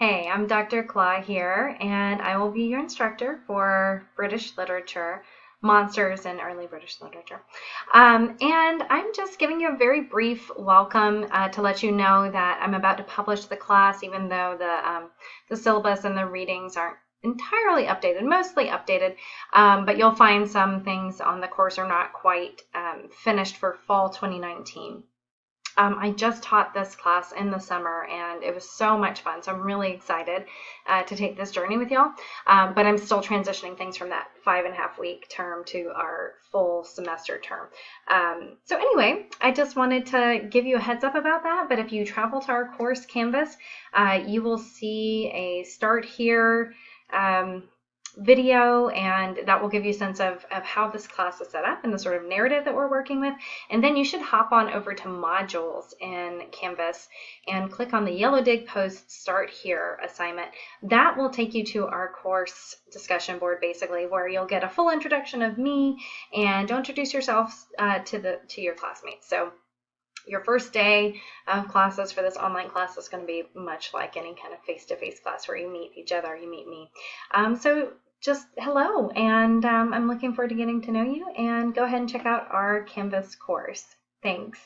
Hey, I'm Dr. Claw here, and I will be your instructor for British Literature, Monsters in Early British Literature. And I'm just giving you a very brief welcome to let you know that I'm about to publish the class, even though the syllabus and the readings aren't entirely updated, mostly updated, but you'll find some things on the course are not quite finished for fall 2019. I just taught this class in the summer and it was so much fun. So I'm really excited to take this journey with y'all. But I'm still transitioning things from that 5.5 week term to our full semester term. So anyway, I just wanted to give you a heads up about that. But if you travel to our course Canvas, you will see a start here video, and that will give you a sense of how this class is set up and the sort of narrative that we're working with. And then you should hop on over to modules in Canvas and click on the yellow dig post start here assignment. That will take you to our course discussion board, basically, where you'll get a full introduction of me and you'll introduce yourself to your classmates. So your first day of classes for this online class is going to be much like any kind of face-to-face class where you meet each other, you meet me. So just hello, and I'm looking forward to getting to know you, and go ahead and check out our Canvas course. Thanks.